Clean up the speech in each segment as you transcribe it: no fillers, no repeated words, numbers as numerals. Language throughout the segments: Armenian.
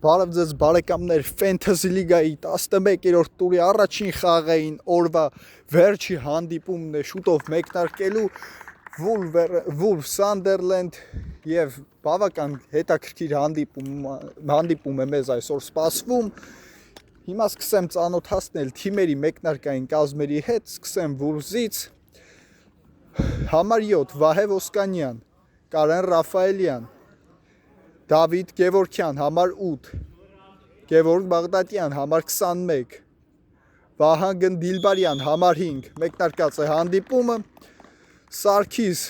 Բարև ձեզ բարեկամներ, Fantasy Liga-ի 11-րդ տուրի առաջին խաղային օրվա վերջի հանդիպումն է շուտով մեկնարկելու Wolves Sunderland եւ բավական հետաքրքիր հանդիպում է մեզ այսօր սպասվում։ Հիմա սկսեմ ծանոթացնել թիմերի մեկնարկային կազմերի հետ, սկսեմ Wolves-ից։ Համար 7 Վահե Ոսկանյան, Կարեն Ռաֆայելյան, Դավիթ Գևորգյան, համար 8, Գևորգ Բաղդատյան, համար 21, Վահագն Դիլբարյան, համար 5, մեկնարկած է հանդիպումը, Սարգիս,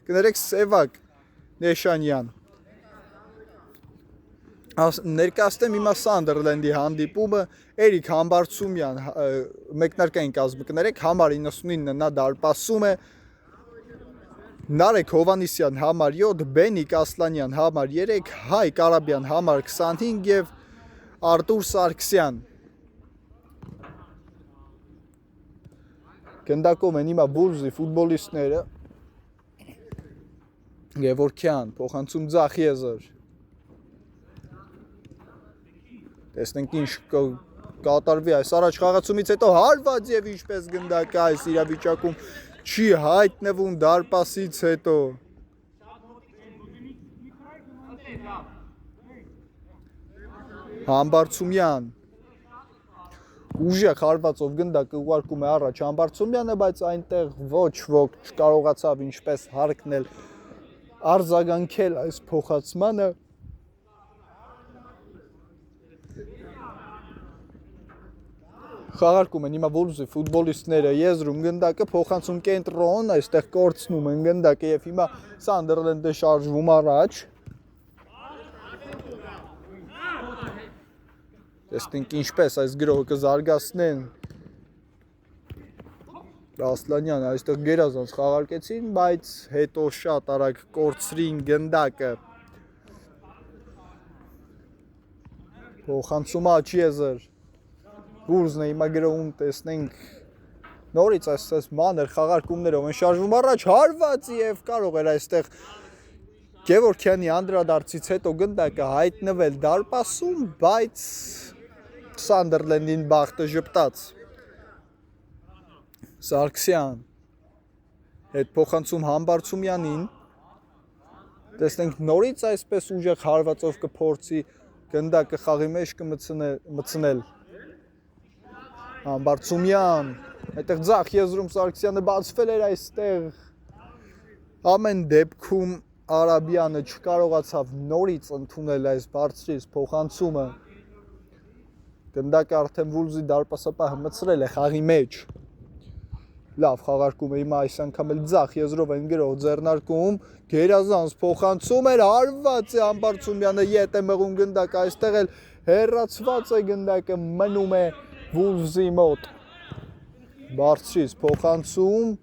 կներեք Սևակ Նեշանյան, ներկայացնեմ հիմա Սանդերլենդի հանդիպումը, Էրիկ Համբարձումյան, մեկնարկային կազմը կներեք, համար 99-ը նա դարպասում է, Նարեկ Հովանիսյան, համար 7, Բենիկ Ասլանյան, համար 3, Հայ Կարաբյան, համար 25 և Արտուր Սարգսյան։ Գնդակում են հիմա Wolves-ի ֆուտբոլիստները, Գևորգյան, փոխանցում Ձախիեզր։ Տեսնենք ինչ կատարվի այս առաջ խաղացումից հետո հարված և ինչպես գնդակը այս իրավիճակում չի հայտնվում դարպասից հետո։ Համբարձումյան ուժեղ հարվածով գնդակը ուղարկում է առաջ Համբարձումյանը, բայց այնտեղ ոչ ոք չկարողացավ ինչպես հարկնել արձագանքել այս փոխացմանը։ Խաղարկում են հիմա Wolves-ի ֆուտբոլիստները եզրում գնդակը, փոխանցում կենտրոն, այստեղ կորցնում են գնդակը և հիմա Սանդերլենդը շարժվում առաջ։ Տեսնենք ինչպես այս գրոհը կզարգացնեն։ Ասլանյանը այստեղ գերազանց խաղարկեցին, բայց հետո շատ արագ կորցրին գնդակը։ Փոխանցում Աչիեզր։ Wolves-ն է հիմա գրոհում, տեսնենք նորից այս մանր խաղարկումներով են շարժվում առաջ, հարված և կարող էր այստեղ Գևորգյանի անդրադարձից հետո գնդակը հայտնվել դարպասում, բայց Սանդերլենդին բախտը ժպտաց։ Սարգսյան հետ փոխանցում Համբարձումյանին, տեսնենք նորից այսպես ուժեղ հարվածով կփորձի գնդակը խաղի մեջ կմտցնել։ Համբարձումյան, այդտեղ ձախ եզրում Սարգսյանը բացվել էր այստեղ, ամեն դեպքում Արաբյանը չկարողացավ նորից ընդունել այս բարձրից փոխանցումը, գնդակը արդեն Wolves-ի դարպասապահը մտցրել է խաղի մեջ, լավ խաղարկում է հիմա այս անգամ էլ ձախ եզրով են գրող ձեռնարկում, գերազանց փոխանցում էր, հարված է Համբարձումյանը, ետ է մղում գնդակը, այստեղ էլ հեռացված է գնդակը, մնում է Wolves-ի մոտ, բարձրից փոխանցում,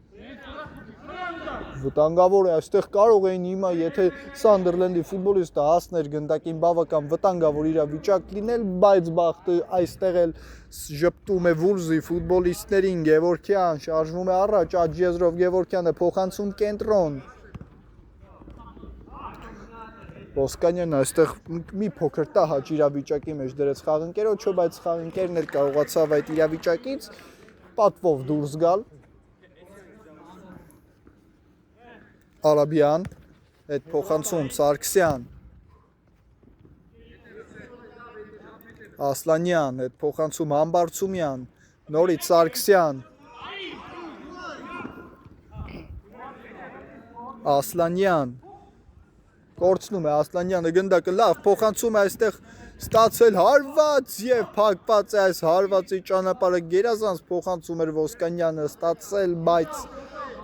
վտանգավոր է, այստեղ կարող էին հիմա, եթե Սանդերլենդի ֆուտբոլիստը հասներ գնդակին բավական վտանգավոր իրավիճակ լինել, բայց բախտը այստեղ էլ ժպտում է Wolves-ի ֆուտբոլիստներին, Գևորգյան շարժվում է առաջ, Աչիեզրով Գևորգյանը փոխանցում կենտրոն։ Ոսկանյանը այստեղ մի փոքր տհաճ իրավիճակի մեջ դրեց խաղընկերոջը, բայց խաղընկերն էլ կարողացավ այդ իրավիճակից պատվով դուրս գալ։ Արաբյան, այդ փոխանցում Սարգսյան, Ասլանյան, այդ փոխանցում Համբարձումյան, նորից Սարգսյան, Ասլանյան, կորցնում է Ասլանյանը գնդակը, լավ փոխանցում է այստեղ ստացել հարված և փակված է այս հարվածի ճանապարհը, գերազանց փոխանցում էր Ոսկանյանը ստացել, բայց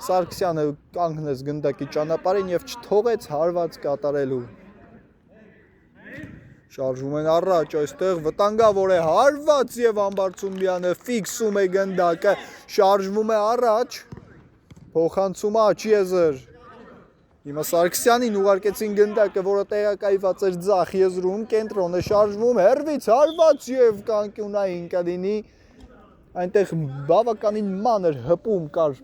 Սարգսյանը կանգնեց գնդակի ճանապարհին և չթողեց հարված կատարելու։ Շարժվում են առաջ, այստեղ վտանգավոր է հարված և Համբարձումյանը ֆիքսում է գնդակը, շարժվում է առաջ, փոխանցում Աչիեզր։ Հիմա Սարգսյանին ուղարկեցին գնդակը, որը տեղակայված էր ձախ եզրում, կենտրոն է շարժվում, հեռվից հարված և կանկյունային կլինի, այնտեղ բավականին մանր հպում կար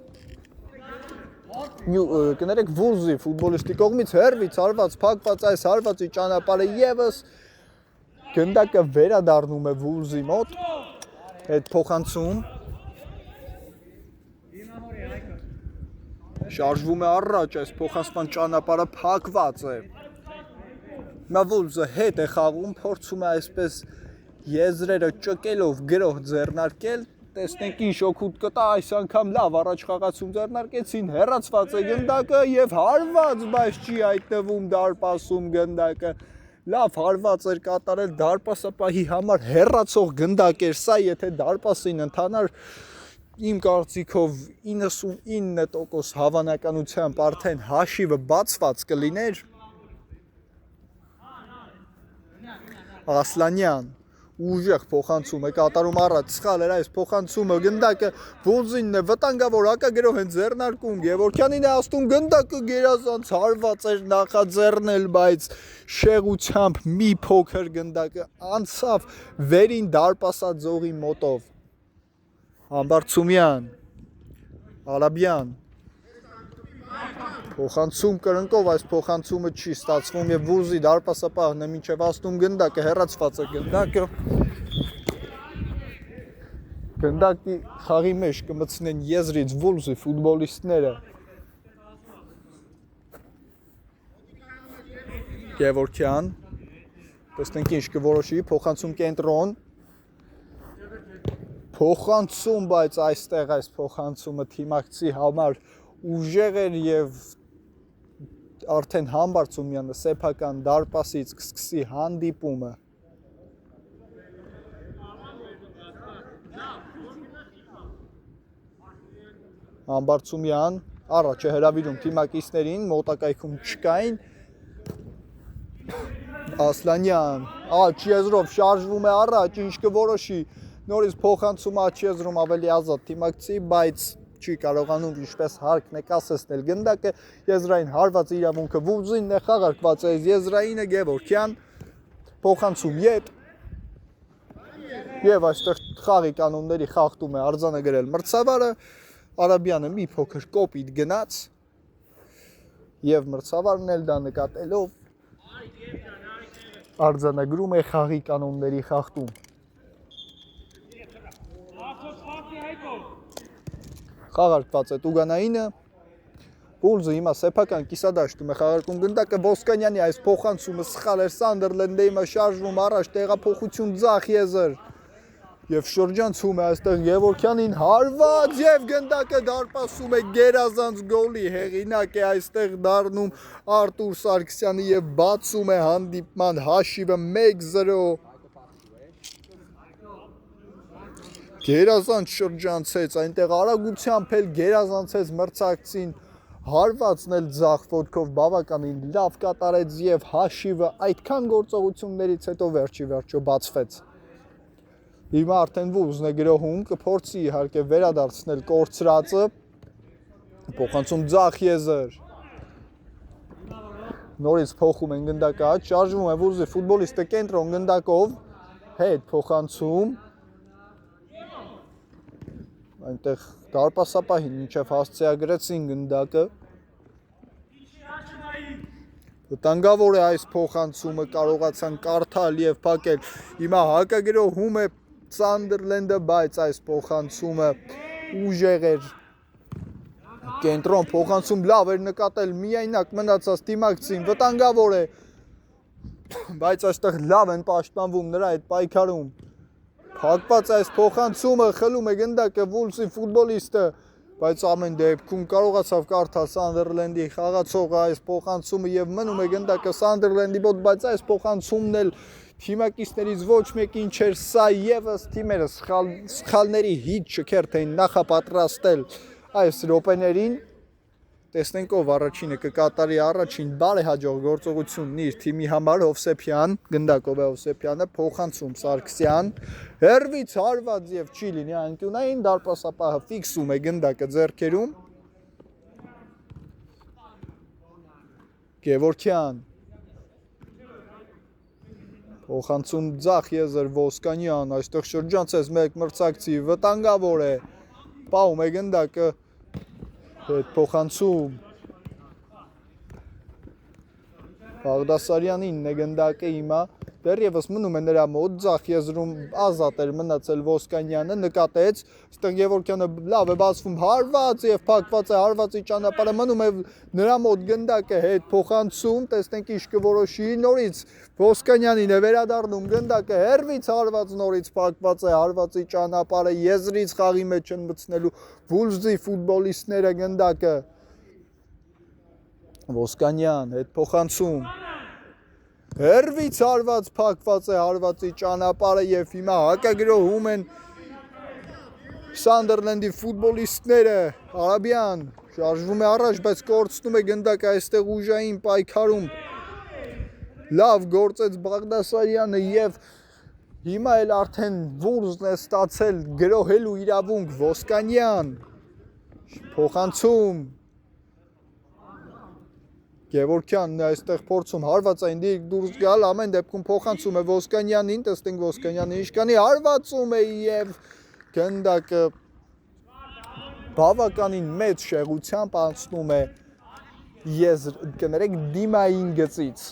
կներեք Wolves-ի ֆուտբոլիստի կողմից հեռվից հարված, փակված այս հարվածի ճանապարհը ևս Գնդակը վերադառնում է Վուլզի մոտ, հետ փոխանցում, շարժվում է առաջ, այս փոխանցման ճանապարհը փակված է, հիմա Վուլզը հետ է խաղում, փորձում է այսպես եզրերը ճկելով գրող ձեռնարկել, տեսնենք ինչ օգուտ կտա, այս անգամ լավ առաջ խաղացում ձեռնարկեցին, հեռացված է գնդակը եւ հարված, բայց չի հայտնվում դարպասում գնդակը, լավ հարված էր կատարել դարպասապահի համար հեռացող գնդակ էր սա, եթե դարպասին ընթանար իմ կարծիքով 99% հավանականությամբ արդեն հաշիվը բացված կլիներ, Ասլանյան ուժեղ փոխանցում է կատարում առաջ, սխալ էր այս փոխանցումը, գնդակը Վուլզինն է, վտանգավոր հակագրող են ձեռնարկում, Գևորգյանին է ասում գնդակը գերազանց հարված էր նախաձեռնել, բայց շեղությամբ մի փոքր գնդակը անցավ վերին դարպասաձողի մոտով, Համբարձումյան, Ալաբյան, փոխանցում կրնկով, այս փոխանցումը չի ստացվում եւ Վուլզի դարպասապահն է մինչեւ ասում գնդակը հեռացված է գնդակը գնդակի խաղի մեջ կմցնեն եզրից Վուլզի ֆուտբոլիստները Գևորգյան տեսնենք ինչ կորոշի փոխանցում կենտրոն փոխանցում բայց այստեղ այս փոխանցումը թիմակցի համար ուժեղ էր եւ արդեն Համբարձումյանը սեփական դարպասից կսկսի հանդիպումը Համբարձումյան առաջ է հրավիրում թիմակիցներին մոտակայքում չկային Ասլանյան աջ եզրով շարժվում է առաջ ինչ կորոշի նորից փոխանցումը աջ եզրում ավելի ազատ թիմակցի բայց չի կարողանում ինչպես հարկն է կասեցնել գնդակը եզրային հարված իրավունքը Վուլզինն է խաղարկված է եզրայինը Գևորգյան փոխանցում ետ եւ այստեղ խաղի կանոնների խախտում է արձանագրել մրցավարը Արաբյանը մի փոքր կոպիտ գնաց եւ մրցավարն էլ դա նկատելով արձանագրում է խաղի կանոնների խախտում խաղարկված է Տուգանայինը Վուլզը հիմա սեփական կիսադաշտում է խաղարկում գնդակը Ոսկանյանի այս փոխանցումը սխալ էր Սանդերլենդը հիմա շարժվում առաջ տեղափոխություն ձախ եզր եւ շրջանցում է այստեղ Գևորգյանին հարված եւ գնդակը դարպասում է գերազանց գոլի հեղինակ է այստեղ դառնում Արտուր Սարգսյանը եւ բացում է հանդիպման հաշիվը 1-0 Գերազանց շրջանցեց, այնտեղ արագությամբ էլ գերազանցեց մրցակցին, հարվածն էլ ձախ ոտքով բավականին լավ կատարեց եւ հաշիվը այդքան գործողություններից հետո վերջի վերջո բացվեց։ Հիմա արդեն Վուլզն է գրոհում, կփորձի իհարկե վերադարձնել կորցրածը, փոխանցում ձախ եզր։ Նորից փոխում են գնդակը, շարժվում է Վուլզի ֆուտբոլիստը կենտրոն գնդակով, հետ փոխանցում այնտեղ դարպասապահին մինչև հասցեագրեցին գնդակը վտանգավոր է այս փոխանցումը կարողացան կարդալ եւ փակել հիմա հակագրոհում է Սանդերլենդը բայց այս փոխանցումը ուժեղ էր կենտրոն փոխանցում լավ էր նկատել միայնակ մնացած դիմակցին վտանգավոր է բայց այստեղ լավ են պաշտպանվում նրա այդ պայքարում Փակված այս փոխանցումը խլում է գնդակը Վուլզի ֆուտբոլիստը, բայց ամեն դեպքում կարողացավ կարդալ Սանդերլենդի խաղացողը այս փոխանցումը եւ մնում է գնդակը Սանդերլենդի մոտ, բայց այս փոխանցումն էլ թիմակիցներից ոչ մեկին չէր, սա եւս թիմերը սխալների հիթ շքերթ էին նախապատրաստել այս րոպեներին։ Տեսնենք ով առաջինը կկատարի առաջին բարեհաջող գործողությունն իր թիմի համար Հովսեփյան, գնդակով է Հովսեփյանը, փոխանցում Սարգսյան, հերվից հարված եւ չի լինի անկյունային դարպասապահը ֆիքսում է գնդակը ձեռքերում։ Գևորգյան փոխանցում ձախ եզր Ոսկանյան, այստեղ շրջանցեց մեկ մրցակցի վտանգավոր է, պահում է գնդակը Հետ փոխանցում Բաղդասարյանին է գնդակը հիմա դեռևս մնում է նրա մոտ, ձախ եզրում ազատ էր մնացել Ոսկանյանը, նկատեց, այստեղ Գևորգյանը լավ է բացվում, հարված եւ փակված է հարվածի ճանապարհը, մնում է նրա մոտ գնդակը հետ փոխանցում, տեսնենք ինչ կորոշի, նորից Ոսկանյանին է վերադառնում գնդակը, հերվից հարված նորից փակված է հարվածի ճանապարհը, եզրից խաղի մեջ են մտցնելու Վուլվզի ֆուտբոլիստները գնդակը Ոսկանյան հետ փոխանցում Հերվից հարված փակված է հարվածի ճանապարհը եւ հիմա հակագրոհում են Սանդերլենդի ֆուտբոլիստները Արաբյան շարժվում է առաջ, բայց կորցնում է գնդակը այստեղ ուժային պայքարում լավ գործեց Բաղդասարյանը եւ հիմա էլ արդեն Վուլվզն է ստացել գրոհելու իրավունք Ոսկանյան փոխանցում Գևորգյանն է այստեղ փորձում հարվածային դիրք դուրս գալ, ամեն դեպքում փոխանցում է Ոսկանյանին, տեսնենք Ոսկանյանը ինչ կանի, հարվածում է եւ գնդակը բավականին մեծ շեղությամբ անցնում է կներեք դիմային գծից։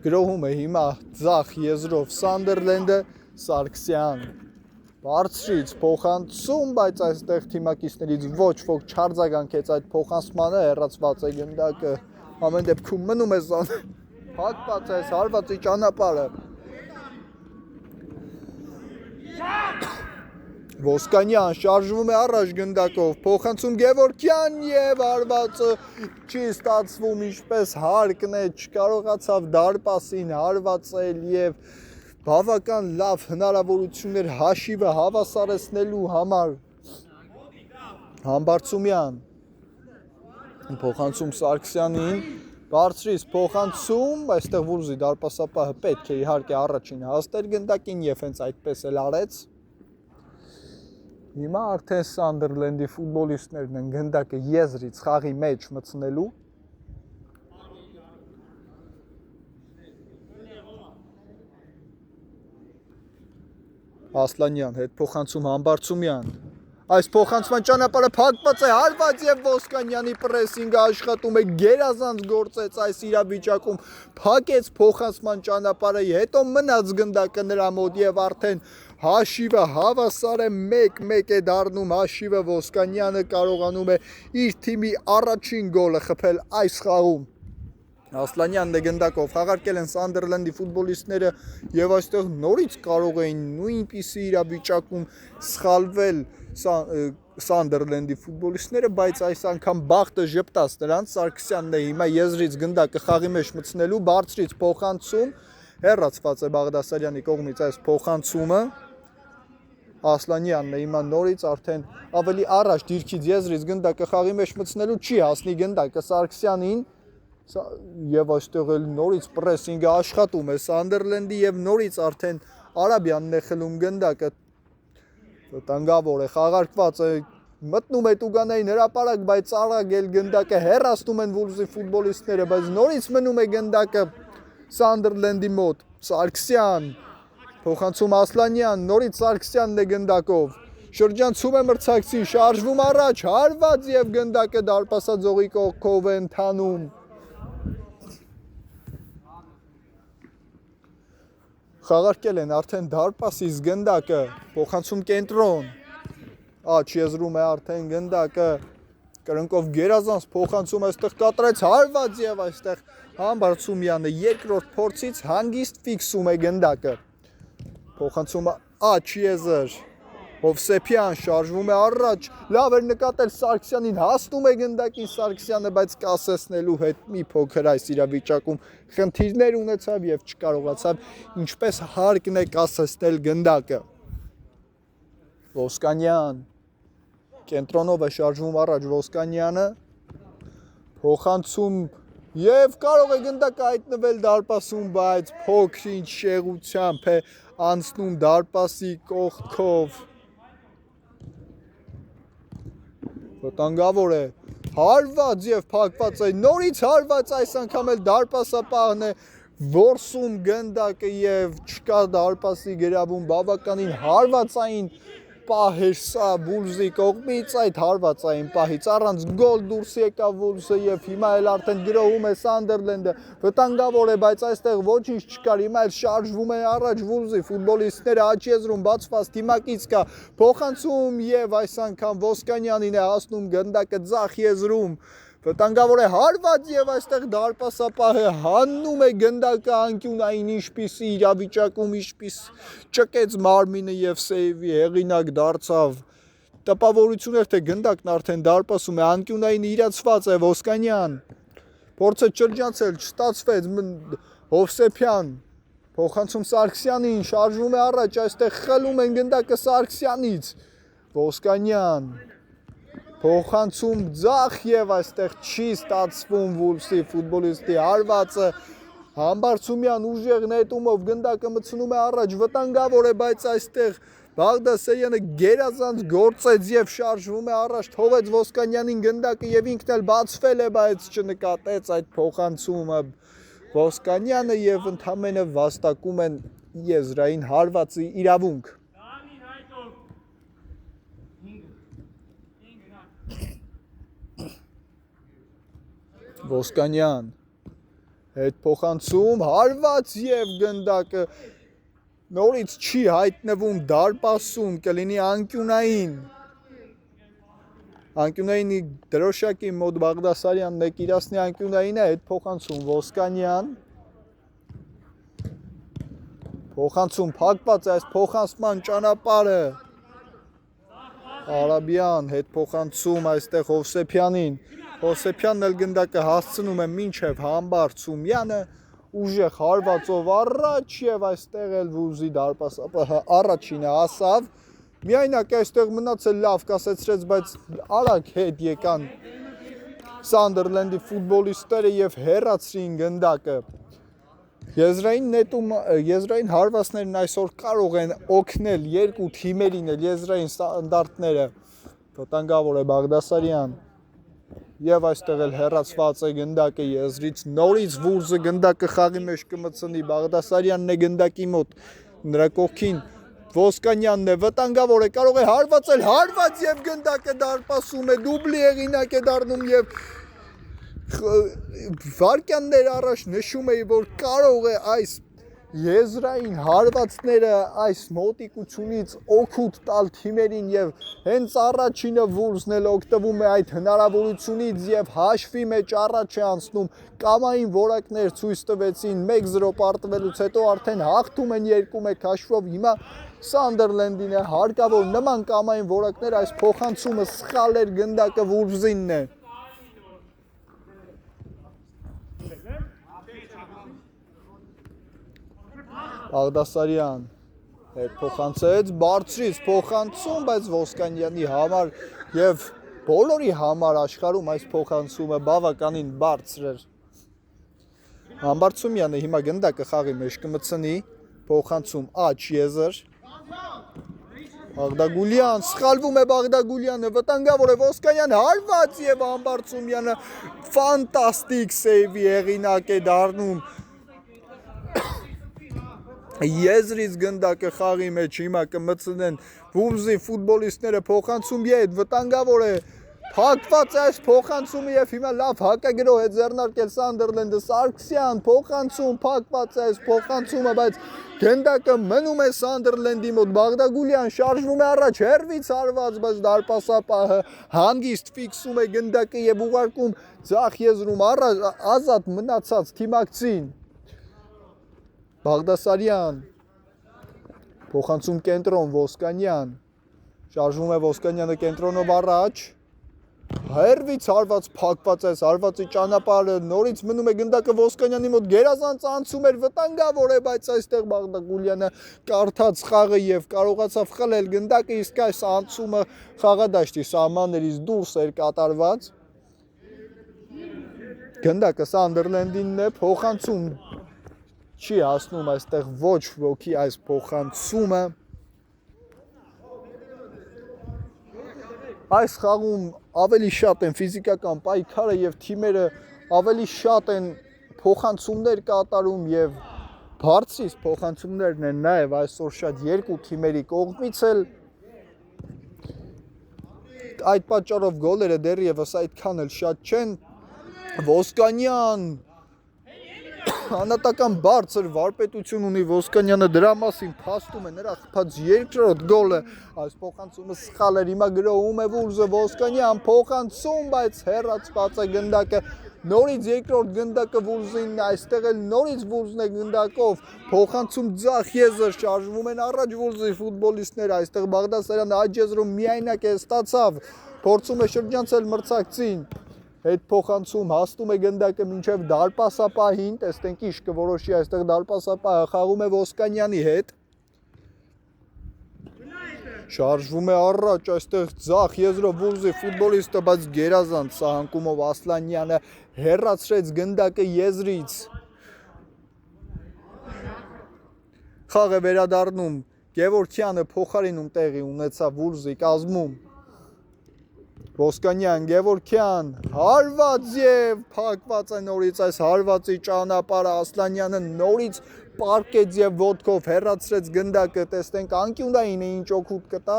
Գրոհում է հիմա ձախ եզրով Սանդերլենդը Սարգսյան Բարձրից փոխանցում, բայց այստեղ թիմակիցներից ոչ ոք չարձագանքեց այդ փոխանցմանը, հեռացված է գնդակը, ամեն դեպքում մնում է փակված է հարվածի ճանապարհը։ Ոսկանյան շարժվում է առաջ գնդակով, փոխանցում Գևորգյան եւ հարվածը չի ստացվում ինչպես հարկն է, չկարողացավ դարպասին հարվածել եւ բավական լավ հնարավորություններ հաշիվը հավասարեցնելու համար Համբարձումյան փոխանցում Սարգսյանին բարձրից փոխանցում այստեղ Վուլվզի դարպասապահը պետք է իհարկե առաջին հասներ գնդակին եւ հենց այդպես էլ արեց հիմա արդեն Սանդերլենդի ֆուտբոլիստներն են գնդակը եզրից խաղի մեջ մտցնելու Ասլանյան հետ փոխանցում Համբարձումյան Այս փոխանցման ճանապարհը փակված է հարված եւ Ոսկանյանի պրեսինգը աշխատում է գերազանց գործեց այս իրավիճակում փակեց փոխանցման ճանապարհը հետո մնաց գնդակը նրա մոտ եւ արդեն հաշիվը հավասար է 1-1 է դառնում հաշիվը Ոսկանյանը կարողանում է իր թիմի առաջին գոլը խփել այս խաղում Ասլանյանն է գնդակով խաղարկել են Սանդերլենդի ֆուտբոլիստները եւ այստեղ նորից կարող էին նույնպիսի իրավիճակում սխալվել Սանդերլենդի ֆուտբոլիստները, բայց այս անգամ բախտը ժպտաց նրանց Սարգսյանն է հիմա եզրից գնդակը խաղի մեջ մտցնելու բարձրից փոխանցում հեռացված է Բաղդասարյանի կողմից այս փոխանցումը Ասլանյանն է հիմա նորից արդեն ավելի առաջ դիրքից եզրից գնդակը խաղի մեջ մտցնելու չի հասնի գնդակը Սարգսյանին Եվ այստեղ էլ նորից պրեսինգը աշխատում է Սանդերլենդի եւ նորից արդեն Արաբյանն է խլում գնդակը վտանգավոր է խաղարկված է մտնում է Տուգանային հրապարակ բայց արագ էլ գնդակը հեռացնում են Վուլվզի ֆուտբոլիստները բայց նորից մնում է գնդակը Սանդերլենդի մոտ Սարգսյան փոխանցում Ասլանյան նորից Սարգսյանն է գնդակով շրջանցում է մրցակցի շարժվում առաջ հարված եւ գնդակը դարպասաձողի կողքով է ընթանում Խաղարկել են արդեն դարպասից գնդակը, փոխանցում կենտրոն, աչ եզրում է արդեն գնդակը, կրնկով գերազանց փոխանցում այստեղ կատարեց հարված եւ այստեղ Համբարձումյանը երկրորդ փորձից հանգիստ ֆիքսում է գնդակը, փոխանցումը աչ եզր, Հովսեփյան շարժվում է առաջ, լավ էր նկատել Սարգսյանին, հասնում է գնդակին Սարգսյանը, բայց կասեցնելու հետ մի փոքր այս իրավիճակում խնդիրներ ունեցավ եւ չկարողացավ ինչպես հարկն է կասեցնել գնդակը։ Ոսկանյան կենտրոնով է շարժվում առաջ Ոսկանյանը, փոխանցում եւ կարող է գնդակը հայտնվել դարպասում, բայց փոքրինչ շեղությամբ է անցնում դարպասի կողքով։ Վտանգավոր է հարված եւ փակված է նորից հարված այս անգամ էլ դարպասապահն է որսում գնդակը եւ չկա դարպասի գրավում բավականին հարվածային պահեր սա Վուլզի կողմից այդ հարվածային պահից առանց գոլ դուրս եկավ Վուլզը եւ հիմա էլ արդեն գրոհում է Սանդերլենդը վտանգավոր է բայց այստեղ ոչինչ չկար հիմա էլ շարժվում է առաջ Վուլզի ֆուտբոլիստները աչեզրում բացված թիմակից կա փոխանցում եւ այս անգամ Ոսկանյանին է հասնում գնդակը ձախ եզրում վտանգավոր է հարված եւ այստեղ դարպասապահը հանում է գնդակը անկյունային ինչպիսի իրավիճակում ինչպես ճկեց մարմինը եւ սեյվի հեղինակ դարձավ տպավորություն էր թե գնդակն արդեն դարպասում է անկյունային իրացված է Ոսկանյան փորձը շրջանցել չստացվեց Հովսեփյան փոխանցում Սարգսյանին շարժվում է առաջ այստեղ խլում են գնդակը Սարգսյանից Ոսկանյան փոխանցում ձախ եւ այստեղ չի ստացվում Վուլսի ֆուտբոլիստի հարվածը Համբարձումյան ուժեղ նետումով գնդակը մտցնում է առաջ վտանգավոր է բայց այստեղ Բաղդասարյանը գերազանց գործեց եւ շարժվում է առաջ թողեց Ոսկանյանին գնդակը եւ ինքն էլ բացվել է բայց չնկատեց այդ փոխանցումը Ոսկանյանը եւ ընդամենը վաստակում են եզրային հարվածի իրավունք Ոսկանյան հետ փոխանցում հարված եւ գնդակը նորից չի հայտնվում դարպասում կլինի անկյունայինի դրոշակի մոտ Բաղդասարյանն է կիրասնի անկյունայինը հետ փոխանցում Ոսկանյան փոխանցում փակված է այս փոխանցման ճանապարհը Արաբյան հետ փոխանցում այստեղ Հովսեփյանին Հովսեփյանն էլ գնդակը հասցնում է մինչև Համբարձումյանը ուժեղ հարվածով առաջ եւ այստեղ էլ Վուզի դարպասապահը առաջինը ասավ միայնակ այստեղ մնացել լավ կասեցրեց բայց արագ հետ եկան Սանդերլենդի ֆուտբոլիստները եւ հեռացրին գնդակը Եզրային հարվածներն այսօր կարող են օգնել երկու թիմերին էլ եզրային ստանդարտները վտանգավոր է Բաղդասարյան Եվ այստեղ էլ հեռացված է գնդակը եզրից նորից Վուլզը գնդակը խաղի մեջ կմտցնի Բաղդասարյանն է գնդակի մոտ նրա կողքին Ոսկանյանն է վտանգավոր է կարող է հարվածել հարված եւ գնդակը դարպասում է դուբլի հեղինակ է դառնում եւ վարքյաններ առաջ նշում էի որ կարող է այս եզրային հարվածները այս մոտիկությունից օգուտ տալ թիմերին եւ հենց առաջինը Վուլզն էլ օգտվում է այդ հնարավորությունից եւ հաշվի մեջ առաջ է անցնում կամային որակներ ցույց տվեցին 1-0 պարտվելուց հետո արդեն հաղթում են 2-1 հաշվով հիմա Սանդերլենդին է հարկավոր նման կամային որակներ այս փոխանցումը սխալ էր գնդակը Վուլզինն է Բաղդասարյան հետ փոխանցեց բարձրից փոխանցում բայց Ոսկանյանի համար եւ բոլորի համար աշխարհում այս փոխանցումը բավականին բարձր էր Համբարձումյանը հիմա գնդակը խաղի մեջ կմտցնի փոխանցում աչ եզր Բաղդագուլյան սխալվում է Բաղդագուլյանը վտանգավոր է Ոսկանյան հարված եւ Համբարձումյանը ֆանտաստիկ սեյվի հեղինակ է դառնում Եզրից գնդակը խաղի մեջ հիմա կմտցնեն Վուլզի ֆուտբոլիստները փոխանցում ետ վտանգավոր է փակված այս փոխանցումը եւ հիմա լավ հակագրող է ձեռնարկել Սանդերլենդը Սարգսյան փոխանցում փակված այս փոխանցումը բայց գնդակը մնում է Սանդերլենդի մոտ Բաղդագուլյան շարժվում է առաջ հերվից հարված բայց դարպասապահը հանգիստ ֆիքսում է գնդակը եւ ուղարկում ձախ եզրում ազատ մնացած թիմակցին Բաղդասարյան փոխանցում կենտրոն Ոսկանյան շարժվում է Ոսկանյանը կենտրոնով առաջ հերվից հարված փակված է հարվածի ճանապարհը նորից մնում է գնդակը Ոսկանյանի մոտ գերազանց անցում էր վտանգավոր է բայց այստեղ Բաղդագուլյանը կարդաց խաղը եւ կարողացավ խլել գնդակը իսկ այս անցումը խաղադաշտի սահմաններից դուրս էր կատարված գնդակը Սանդերլենդինն է փոխանցում չի հասնում այստեղ ոչ ոքի այս փոխանցումը այս խաղում ավելի շատ են ֆիզիկական պայքարը եւ թիմերը ավելի շատ են փոխանցումներ կատարում եւ բարձրից փոխանցումներն են նաեւ այսօր շատ երկու թիմերի կողմից էլ այդ պատճառով գոլերը դեռևս այդքան էլ շատ չեն։ Ոսկանյան անհատական բարձր վարպետություն ունի Ոսկանյանը, դրա մասին փաստում է նրա խփած երկրորդ գոլը, այս փոխանցումը սխալ էր, հիմա գրոհում է Վուլզը, Ոսկանյան փոխանցում, բայց հեռացված է գնդակը, նորից երկրորդ գնդակը Վուլզին, այստեղ էլ նորից Վուլզն է գնդակով, փոխանցում ձախ եզր, շարժվում են առաջ Վուլզի ֆուտբոլիստները, այստեղ Բաղդասարյանը աջ եզրում միայնակ է ստացավ, փորձում է շրջանցել մրցակցին, հետ փոխանցում հասնում է գնդակը մինչև դարպասապահին, տեսնենք ինչ կորոշի այստեղ դարպասապահը խաղում է Ոսկանյանի հետ։ Շարժվում է առաջ այստեղ ձախ եզրով Վուլզի ֆուտբոլիստը, բայց գերազանց սահանկումով Ասլանյանը հեռացրեց գնդակը եզրից։ Խաղը վերադառնում, Գևորգյանը փոխարինում տեղի ունեցավ Վուլզի կազմում։ Ոսկանյան, Գևորգյան, հարված և փակված է նորից այս հարվածի ճանապարհը, Ասլանյանը նորից պարկեց և ոտքով հեռացրեց գնդակը, տեսնենք անկյունային է ինչ օգուտ կտա,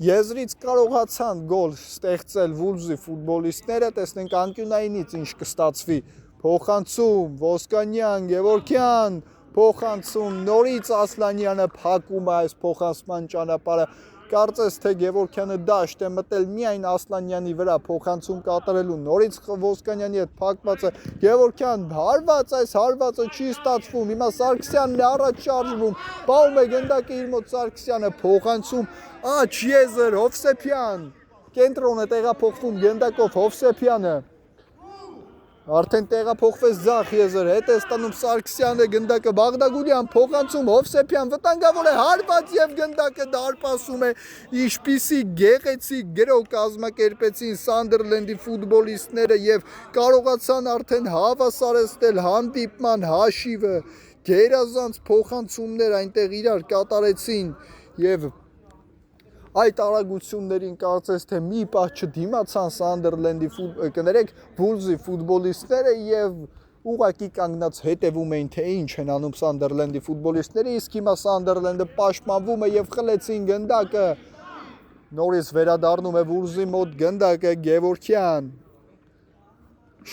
եզրից կարողացան գոլ ստեղծել Վուլզի ֆուտբոլիստները, տեսնենք անկյունայինից ինչ կստացվի, փոխանցում, Ոսկանյան, Գևորգյան, փոխանցում, նորից Ասլանյանը փակում է այս փոխանցման ճանապարհը, կարծես թե Գևորգյանը դաշտ է մտել միայն Ասլանյանի վրա փոխանցում կատարելու, նորից Ոսկանյանի հետ փակված է, Գևորգյան հարված, այս հարվածը չի ստացվում, հիմա Սարգսյանն է առաջ շարժվում, պահում է գնդակը իր մոտ Սարգսյանը, փոխանցում աջ եզր, Հովսեփյան, կենտրոն է տեղափոխվում գնդակով Հովսեփյանը, արդեն տեղափոխվեց ձախ եզր, հետ է ստանում Սարգսյանը գնդակը, Բաղդագուրյան փոխանցում, Հովսեփյան վտանգավոր է, հարված և գնդակը դարպասում է, ինչպիսի գեղեցիկ գրոհ կազմակերպեցին Սանդերլենդի ֆուտբոլիստները և կարողացան արդեն հավասարեցնել հանդիպման հաշիվը, գերազանց փոխանցումներ այնտեղ իրար կատարեցին և այդ արագություններին կարծես թե մի պահ չդիմացան Սանդերլենդի Վուլզի ֆուտբոլիստները և ուղղակի կանգնած հետևում էին, թե ինչ են անում Սանդերլենդի ֆուտբոլիստները, իսկ հիմա Սանդերլենդը պաշտպանվում է և խլեցին գնդակը, նորից վերադառնում է Վուլզի մոտ գնդակը, Գևորգյան,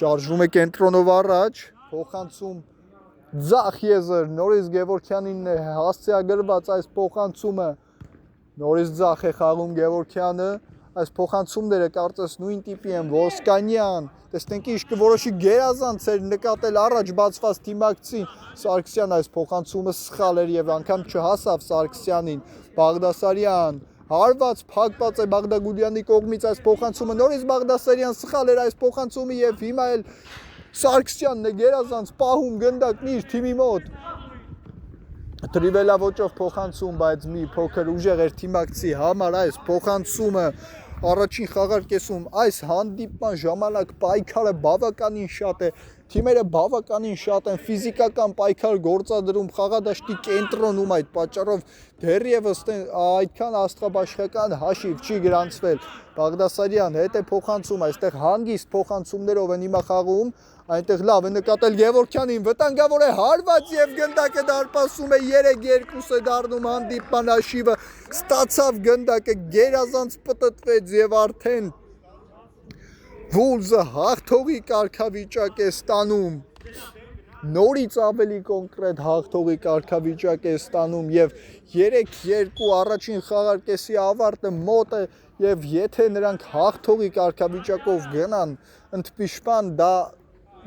շարժվում է կենտրոնով առաջ, փոխանցում ձախ եզր, նորից Գևորգյանին է հասցեագրված այս փոխանցումը, նորից ձախ է խաղում Գևորգյանը, այս փոխանցումները կարծես նույն տիպի են, Ոսկանյան, տեսնենք ինչ կորոշի գերազանց էր նկատել առաջ բացված թիմակցին, Սարգսյան այս փոխանցումը սխալ էր և անգամ չհասավ Սարգսյանին, Բաղդասարյան, հարված փակված է Բաղդագուրյանի կողմից այս փոխանցումը, նորից Բաղդասարյան սխալ էր այս փոխանցումը և հիմա էլ Սարգսյանն է գերազանց պահում գնդակն իր թիմի մոտ, տրիվելավոճով փոխանցում, բայց մի փոքր ուժեղ էր թիմակցի համար այս փոխանցումը առաջին խաղարկեսում այս հանդիպման ժամանակ պայքարը բավականին շատ է, թիմերը բավականին շատ են, ֆիզիկական պայքար գործադրում խաղադաշտի կենտրոնում, այդ պատճառով դեռևս այդքան աստղաբաշխական հաշիվ չի գրանցվել, Բաղդասարյան հետ է փոխանցում, այստեղ հանգիստ փոխանցումներով են հիմա խաղում, այնտեղ լավ է նկատել Գևորգյանին, վտանգավոր է հարված և գնդակը դարպասում է, 3-2 է դառնում հանդիպման հաշիվը, ստացավ գնդակը, գերազանց պտտվեց և արդեն Վուլզը հաղթողի կարգավիճակ է ստանում, նորից ավելի կոնկրետ հաղթողի կարգավիճակ է ստանում և 3-2 առաջին խաղարկեսի ավարտը մոտ է և եթե նրանք հաղթողի կարգավիճակով գնան ընդմիջման, դա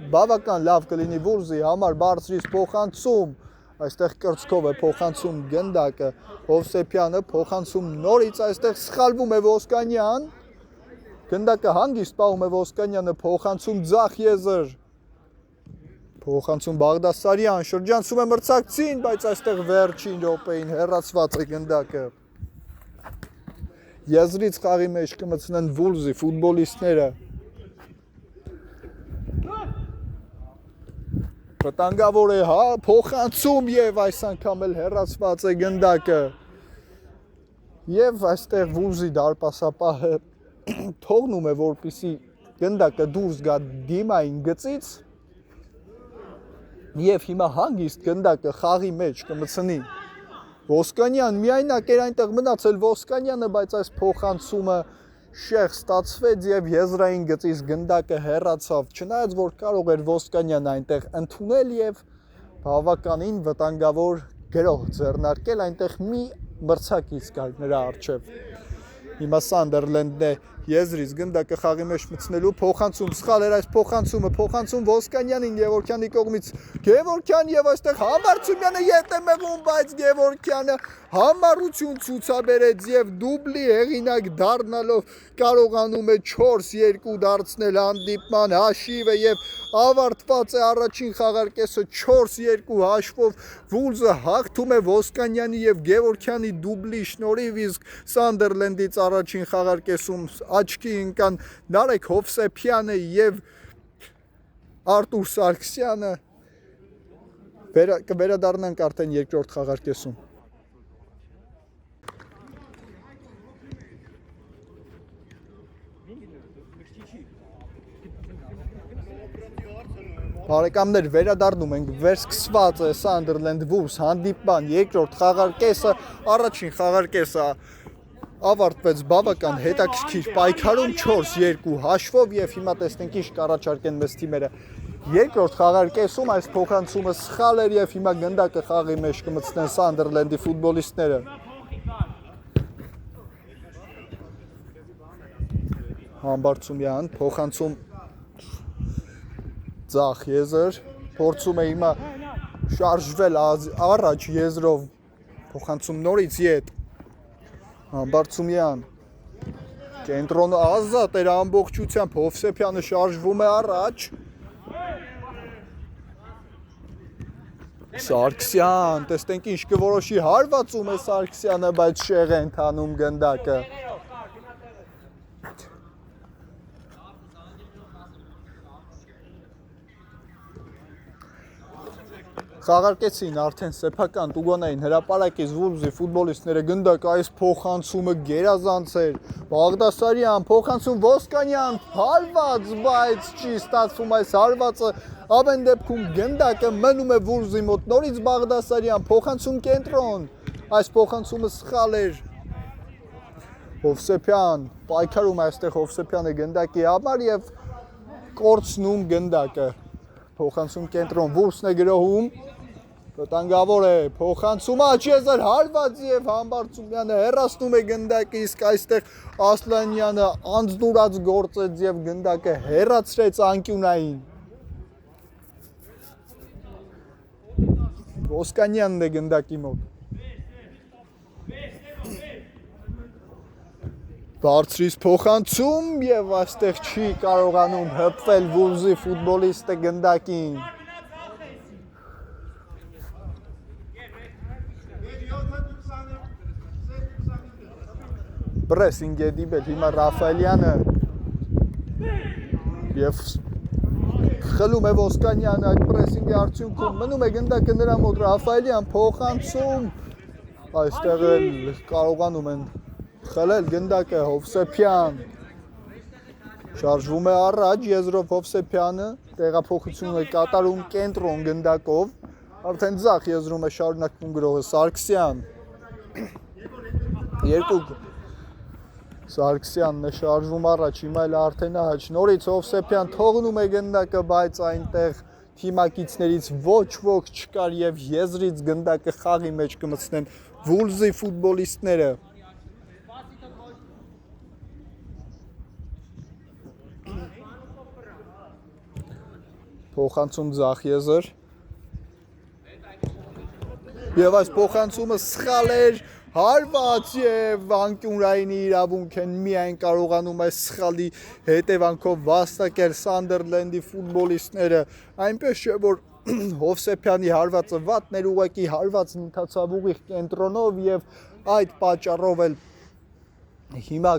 բավական լավ կլինի Վուլզի համար, բարձրից փոխանցում, այստեղ կրծքով է փոխանցում գնդակը, Հովսեփյանը փոխանցում նորից այստեղ սխալվում է Ոսկանյան, գնդակը հանգիստ պահում է Ոսկանյանը, փոխանցում ձախ եզր, փոխանցում Բաղդասարյան, շրջանցում է մրցակցին, բայց այստեղ վերջին րոպեին հեռացված է գնդակը, եզրից խաղի մեջ կմտցնեն Վուլզի ֆուտբոլիստները, վտանգավոր է, փոխանցում և այս անգամ էլ հեռացված է գնդակը և այստեղ Վուլզի դարպասապահը թողնում է, որպեսզի գնդակը դուրս գա դիմային գծից և հիմա հանգիստ գնդակը խաղի մեջ կմտցնի Ոսկանյան, միայնակ էր այնտեղ մնացել Ոսկանյանը, բայց այս փոխանցումը շեղ ստացվեց եւ եզրային գծից գնդակը հեռացավ, չնայած որ կարող էր Ոսկանյանը այնտեղ ընդունել եւ բավականին վտանգավոր գրող ձեռնարկել, այնտեղ մի մրցակից կար նրա առջև։ Հիմա Սանդերլենդն է եզրից գնդակը խաղի մեջ մտցնելու, փոխանցում սխալ էր այս փոխանցում Ոսկանյանին Գևորգյանի կողմից, Գևորգյան եւ այստեղ Համբարձումյանը ետ է մեղում, բայց Գևորգյանը համառություն ցուցաբերեց եւ դուբլի հեղինակ դառնալով կարողանում է 4-2 դարձնել հանդիպման հաշիվը եւ ավարտված է առաջին խաղարկեսը 4-2 հաշվով, Վուլզը հաղթում է Ոսկանյանի եւ Գևորգյանի դուբլի շնորհիվ, իսկ Սանդերլենդից առաջին խաղարկեսում աչքի ընկան Նարեկ Հովսեփյանը եւ Արտուր Սարգսյանը, կվերադառնանք արդեն երկրորդ խաղարկեսում։ Բարեկամներ, վերադառնում ենք, վերսկսված է Սանդերլենդ Վուլս հանդիպման երկրորդ խաղարկեսը, առաջին խաղարկեսը ավարտվեց բավական հետաքրքիր պայքարում 4-2 հաշվով եւ հիմա տեսնենք ինչ կառաջարկեն մեզ թիմերը։ Երկրորդ խաղարկեսում այս փոխանցումը սխալ էր եւ հիմա գնդակը խաղի մեջ կմտցնեն Սանդերլենդի ֆուտբոլիստները։ Համբարձումյան փոխանցում Ձախ եզր, փորձում է հիմա շարժվել առաջ եզրով, փոխանցում նորից ետ, Համբարձումյան, կենտրոնը ազատ էր ամբողջությամբ, Հովսեփյանը շարժվում է առաջ, Սարգսյան, տեսնենք ինչ կորոշի, հարվածում է Սարգսյանը, բայց շեղ է ընթանում գնդակը։ Խաղարկեցին արդեն սեփական տուգոնային հրապարակից Վուլզի ֆուտբոլիստները գնդակ այս փոխանցումը գերազանց էր, Բաղդասարյան փոխանցում Ոսկանյան հարված, բայց չի ստացվում այս հարվածը, ամեն դեպքում գնդակը մնում է Վուլզի մոտ, նորից Բաղդասարյան փոխանցում կենտրոն, այս փոխանցումը սխալ էր, Հովսեփյան պայքարում այստեղ Հովսեփյանը գնդակի համար եւ կորցնում գնդակը, փոխանցում կենտրոն, Վուլսն է գրոհում, վտանգավոր է, փոխանցում աչեզր հարված եւ Համբարձումյանը հեռացնում է գնդակը, իսկ այստեղ Ասլանյանը անձնուրաց գործեց եւ գնդակը հեռացրեց անկյունային։ Ոսկանյանն է գնդակի մոտ։ Բարձրից փոխանցում եւ այստեղ չի կարողանում հպվել Վուլզի ֆուտբոլիստը գնդակին։ Պրեսինգ է դիպել հիմա Ռաֆայելյանը եւ խլում է Ոսկանյանը այդ պրեսինգի արդյունքում, մնում է գնդակը նրա մոտ, Ռաֆայելյան փոխանցում, այստեղ էլ կարողանում են խլել գնդակը Հովսեփյան, շարժվում է առաջ եզրով Հովսեփյանը, տեղափոխություն է կատարում կենտրոն գնդակով, արդեն ձախ եզրում է շարունակվում գրողը Սարգսյան, երկու Սարգսյանն է շարժվում առաջ, հիմա էլ արդեն աջ, նորից Հովսեփյան թողնում է գնդակը, բայց այնտեղ թիմակիցներից ոչ ոք չկար եւ եզրից գնդակը խաղի մեջ կմտցնեն Վուլզի ֆուտբոլիստները։ Փոխանցում ձախ եզր։ Եվ այս փոխանցումը սխալ էր, հարված եւ անկյունային իրավունք են միայն կարողանում այս սխալի հետևանքով վաստակել Սանդերլենդի ֆուտբոլիստները, այնպես չէ որ Հովսեփյանի հարվածը վատն էր, ուղղակի հարվածն ընթացավ ուղիղ կենտրոնով եւ այդ պատճառով էլ հիմա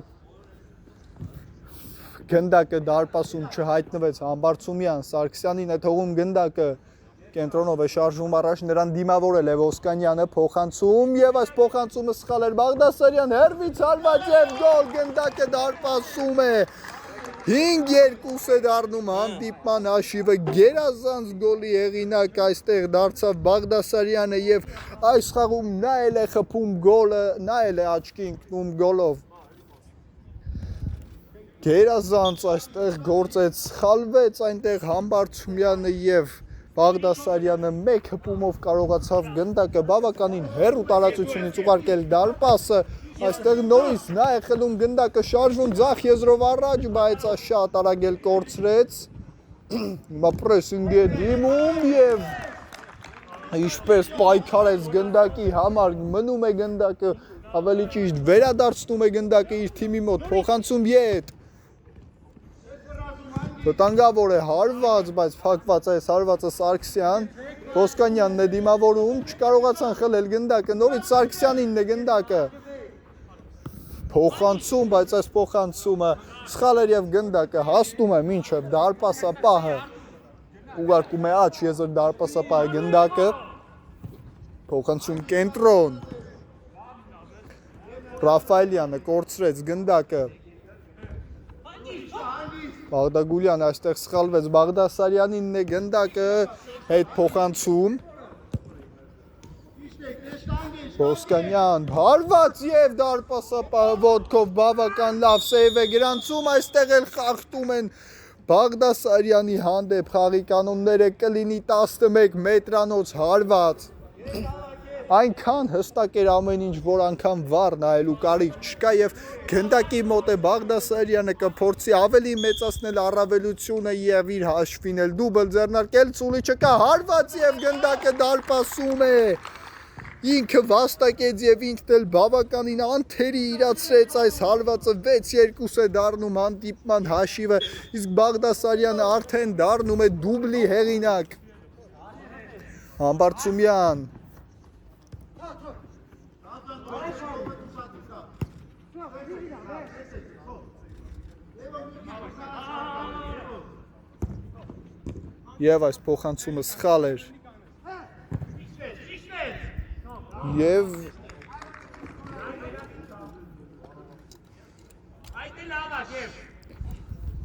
գնդակը դարպասում չհայտնվեց Համբարձումյան, Սարգսյանին է թողում գնդակը կենտրոնով է շարժվում առաջ, նրան դիմավորել է Ոսկանյանը, փոխանցում եւ այս փոխանցումը սխալ էր, Բաղդասարյան հերվից հարված եւ գոլ, գնդակը դարպասում է, 5-2 է դառնում հանդիպման հաշիվը, գերազանց գոլի հեղինակ այստեղ դարձավ Բաղդասարյանը եւ այս խաղում նա էլ է խփում գոլը, նա էլ է աչքի ընկնում գոլով։ Գերազանց այստեղ գործեց, սխալվեց այնտեղ Համբարձումյանը եւ Բաղդասարյանը մեկ հպումով կարողացավ գնդակը բավականին հեռու տարածությունից ուղարկել դարպասը, այստեղ նորից նա է խլում գնդակը շարժվում ձախ եզրով առաջ, բայց շատ արագ էլ կորցրեց, հիմա պրեսինգ է դիմում եւ ինչպես պայքարեց գնդակի համար, մնում է գնդակը, ավելի ճիշտ վերադարձնում է գնդակը իր թիմի մոտ, փոխանցում ետ վտանգավոր է հարված, բայց փակված է հարվածը Սարգսյան, Ոսկանյանն է դիմավորում, չկարողացան խլել գնդակը, նորից Սարգսյանինն է գնդակը, փոխանցում, բայց այս փոխանցումը սխալ էր եւ գնդակը հասնում է մինչեւ դարպասապահը, ուղարկում է աջ եզր դարպասապահը գնդակը, փոխանցում կենտրոն, Ռաֆայելյանը կորցրեց գնդակը, Բաղդագուլյանը այստեղ սխալվեց, Բաղդասարյանինն է գնդակը, հետ փոխանցում, Ոսկանյան, հարված եւ դարպասապահը ոտքով բավական լավ սեյվ է գրանցում, այստեղ էլ խախտում են Բաղդասարյանի հանդեպ խաղի կանոնները կլինի 11 մետրանոց հարված, այնքան հստակ էր ամեն ինչ, որ անգամ վառ նայելու կարիք չկա եւ գնդակի մոտ է Բաղդասարյանը կփորձի ավելի մեծացնել առավելությունը եւ իր հաշվին էլ դուբլ ձեռնարկել, Ցուլիչը կա հարված եւ գնդակը դարպասում է, ինքը վաստակեց եւ ինքն էլ բավականին անթերի իրացրեց այս հարվածը 6-2 է դառնում հանդիպման հաշիվը, իսկ Բաղդասարյանը արդեն դառնում է դուբլի հեղինակ, Համբարձումյան Եվ այս փոխանցումը սխալ էր Եվ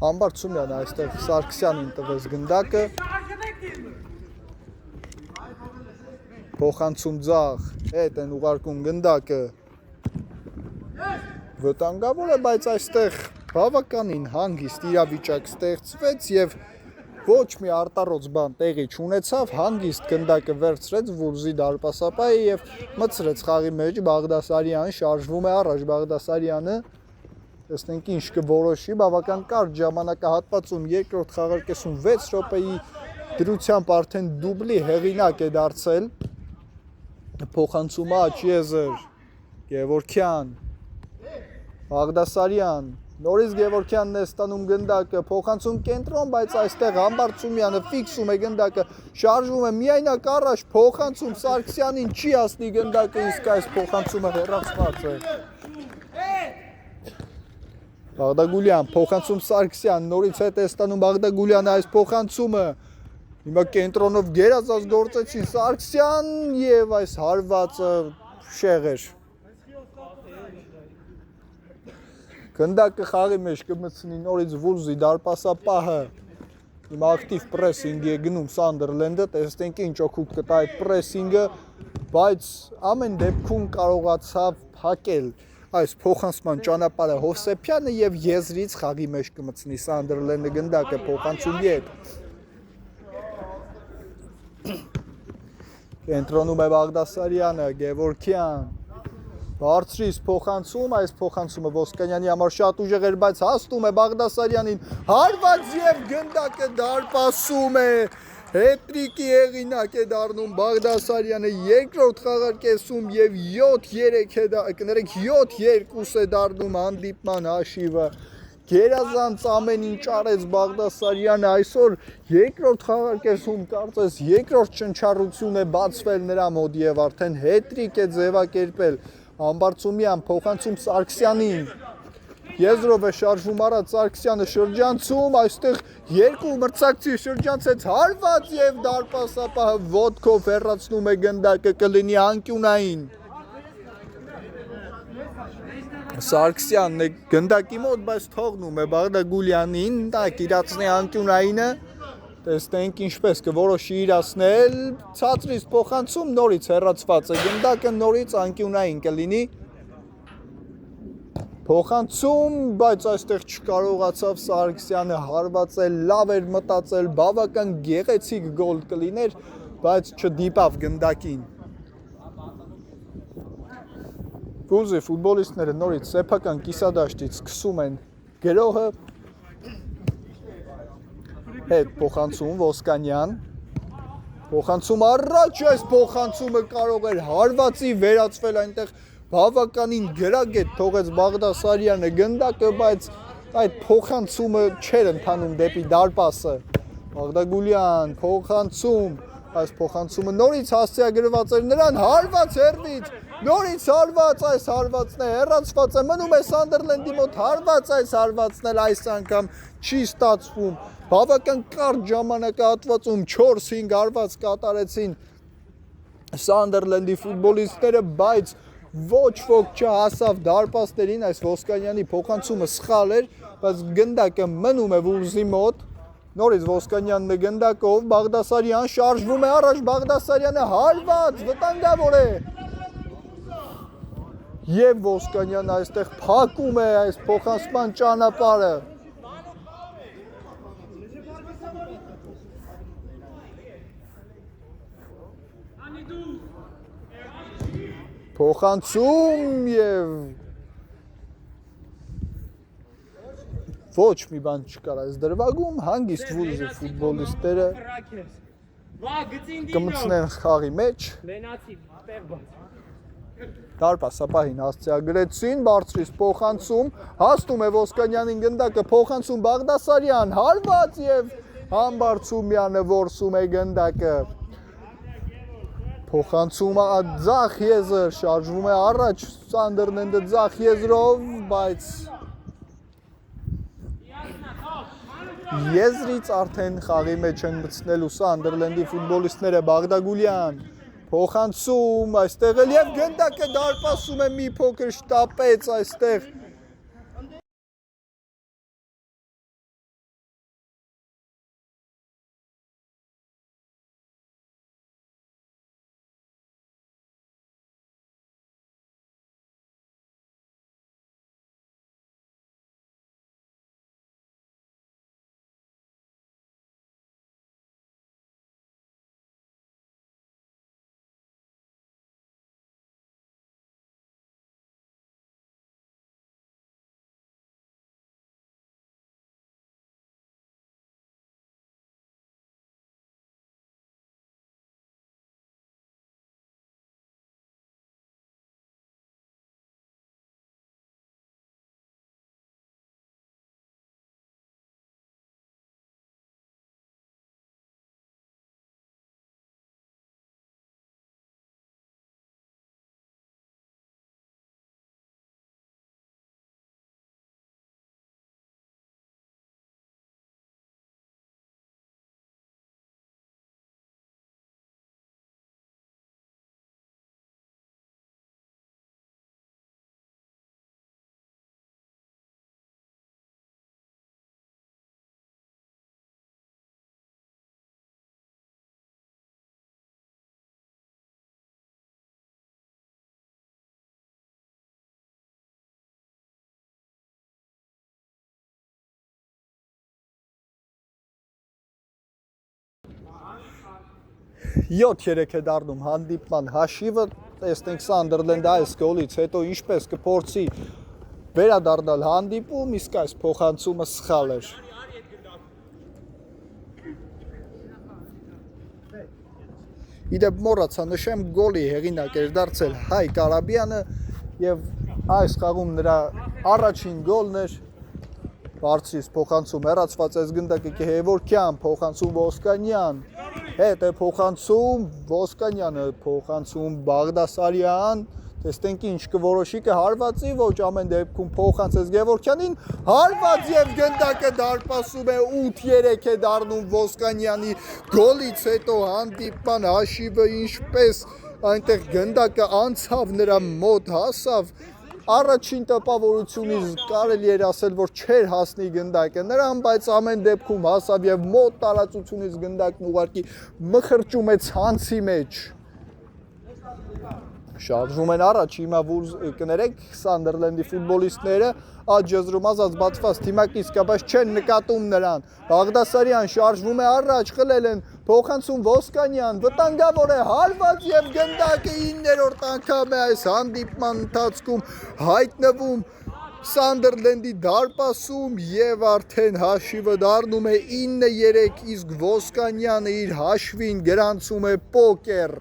Համբարձումյանը այստեղ Սարգսյանին տվեց գնդակը Փոխանցում ձախ հետ են ուղարկում գնդակը Վտանգավոր է, բայց այստեղ բավականին հանգիստ իրավիճակ ստեղծվեց եւ ոչ մի արտառոց բան տեղի չունեցավ, հանգիստ գնդակը վերցրեց Վուլզի դարպասապահը եւ մտցրեց խաղի մեջ Բաղդասարյանը շարժվում է առաջ Բաղդասարյանը տեսնենք ինչ կորոշի բավական կարճ ժամանակահատվածում երկրորդ խաղարկեսում 6 րոպեի դրությամբ արդեն դուբլի հեղինակ է դարձել փոխանցումը աջ եզր Գևորգյան Բաղդասարյան Նորից Գևորգյանն է ստանում գնդակը, փոխանցում կենտրոն, բայց այստեղ Համբարձումյանը ֆիքսում է գնդակը, շարժվում է միայնակ առաջ, փոխանցում Սարգսյանին չի հասնի գնդակը, իսկ այս փոխանցումը հեռացված է։ Բաղդագուլյան, փոխանցում Սարգսյան, նորից հետ է ստանում Բաղդագուլյանը այս փոխանցումը, հիմա կենտրոնով գերազանց գործեցին Սարգսյան եւ այս հարվածը շեղ էր։ Գնդակը խաղի մեջ կմցնի նորից Վուլզի դարպասապահը հիմա ակտիվ պրեսինգ է գնում Սանդերլենդը, տեսնենք ինչ օգուտ կտա այդ պրեսինգը, բայց ամեն դեպքում կարողացավ փակել այս փոխանցման ճանապարհը Հովսեփյանը եւ եզրից խաղի մեջ կմցնի Սանդերլենդը գնդակը փոխանցում ետ։ Կենտրոնում է Բաղդասարյանը, Գևորգյան Բարձրից փոխանցում, այս փոխանցումը Ոսկանյանի համար շատ ուժեղ էր, բայց հասնում է Բաղդասարյանին, հարված եւ գնդակը դարպասում է, հետրիկի հեղինակ է դառնում Բաղդասարյանը երկրորդ խաղարկեսում եւ 7-2 է դառնում հանդիպման հաշիվը, գերազանց ամեն ինչ արեց Բաղդասարյանը, այսօր երկրորդ խաղարկեսում կարծես երկրորդ ճնչառություն է բացվել նրա մոտ եւ արդեն հետրիկ է ձևակերպել Համբարձումյան փոխանցում Սարգսյանին Եզրով է շարժվում առած Սարգսյանը շրջանցում այստեղ երկու մրցակցի շրջանցեց հարված եւ դարպասապահը ոտքով հեռացնում է գնդակը կլինի անկյունային Սարգսյանն է գնդակի մոտ բայց թողնում է Բաղդագուլյանին տակ իրացնի անկյունայինը Տեսնենք ինչպես կորոշի իրացնել, ցածրից փոխանցում նորից հեռացված է գնդակը նորից անկյունային կլինի Փոխանցում, բայց այստեղ չկարողացավ Սարգսյանը հարվածել, լավ էր մտածել, բավական գեղեցիկ գոլ կլիներ, բայց չդիպավ գնդակին։ Կուզի ֆուտբոլիստները նորից սեփական կիսադաշտից սկսում են գրոհը, հետ փոխանցում Ոսկանյան, փոխանցում առաջ, այս փոխանցումը կարող էր հարվածի վերածվել այնտեղ բավականին գրագետ թողեց Բաղդասարյանը գնդակը, բայց այդ փոխանցումը չէր ընթանում դեպի դարպասը։ Բաղդագուլյան փոխանցում, այս փոխանցումը նորից հասցեագրված էր նրան, հարված հերվից, նորից հարված, այս հարվածն է հեռացված է, մնում է Սանդերլենդի մոտ հարված, այս հարվածն էլ այս անգամ չի ստացվում, բավական կարճ ժամանակահատվածում 4-5 հարված կատարեցին Սանդերլենդի ֆուտբոլիստները, բայց ոչ ոք չհասավ դարպասներին, այս Ոսկանյանի փոխանցումը սխալ էր, բայց գնդակը մնում է Վուլզի մոտ, նորից Ոսկանյանն է գնդակով, Բաղդասարյան շարժվում է առաջ, Բաղդասարյանը հարված, վտանգավոր է։ Եվ Ոսկանյանը այստեղ փակում է այս փոխանցման ճանապարհը։ Փոխանցում եւ ոչ մի բան չկար այս դրվագում, հանգիստ Վուլզի ֆուտբոլիստները կմտցնեն խաղի մեջ։ Դարպասապահին հասցեագրեցին, բարձրից փոխանցում, հասնում է Ոսկանյանին գնդակը, փոխանցում Բաղդասարյան, հարված եւ Համբարձումյանը որսում է գնդակը։ Փոխանցումը ձախ եզր, շարժվում է առաջ Սանդերլենդը ձախ եզրով, բայց եզրից արդեն խաղի մեջ են մտցնելու Սանդերլենդի ֆուտբոլիստները Բաղդագուլյան, փոխանցում այստեղ էլ եւ գնդակը դարպասում է մի փոքր շտապեց այստեղ Յոթ 3 է դառնում հանդիպման հաշիվը, տեսնենք Սանդերլենդը այս գոլից հետո ինչպես կփորձի վերադառնալ հանդիպում, իսկ այս փոխանցումը սխալ էր։ Իդեպ մոռացա նշեմ, գոլի հեղինակ էր դարձել Հայ Կարաբյանը եւ այս խաղում նրա առաջին գոլն էր։ Բարձրից փոխանցում հեռացված այս գնդակը Գևորգյան, փոխանցում Ոսկանյան, հետ է փոխանցում Ոսկանյանը, փոխանցում Բաղդասարյան, տեսնենք ինչ կորոշի կհարվածի, ոչ ամեն դեպքում փոխանցեց Գևորգյանին, հարված եւ գնդակը դարպասում է 8-3 է դառնում Ոսկանյանի գոլից հետո հանդիպման հաշիվը ինչպես այնտեղ գնդակը անցավ նրա մոտ հասավ Առաջին տպավորությունից կարելի էր ասել, որ չէր հասնի գնդակը նրան, բայց ամեն դեպքում հասավ եւ մոտ տարածությունից գնդակն ուղարկի մխրճում է ցանցի մեջ։ Շարժվում են առաջ, հիմա կներեք Սանդերլենդի ֆուտբոլիստները այդ ջզրում ազած բացված թիմակի իսկապես չեն նկատում նրան։ Բաղդասարյան շարժվում է առաջ, խլել են, փոխանցում Ոսկանյան, վտանգավոր է, հարված եւ գնդակը 9-րդ անգամ է այս հանդիպման ընթացքում հայտնվում Սանդերլենդի դարպասում եւ արդեն հաշիվը դառնում է 9-3, իսկ Ոսկանյանը իր հաշվին գրանցում է պոկեր։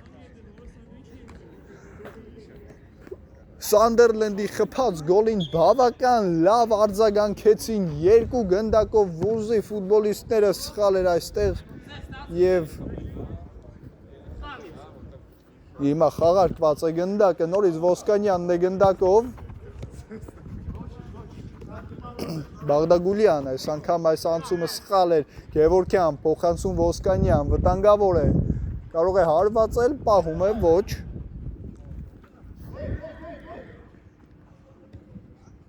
Սանդերլենդի խփած գոլին բավական լավ արձագանքեցին երկու գնդակով Վուլզի ֆուտբոլիստները, սխալ էր այստեղ եւ հիմա խաղարկված է գնդակը, նորից Ոսկանյանն է գնդակով, Բաղդագուլյան այս անգամ այս անցումը սխալ էր, Գևորգյան փոխանցում Ոսկանյան, վտանգավոր է, կարող է հարվածել, պահում է, ոչ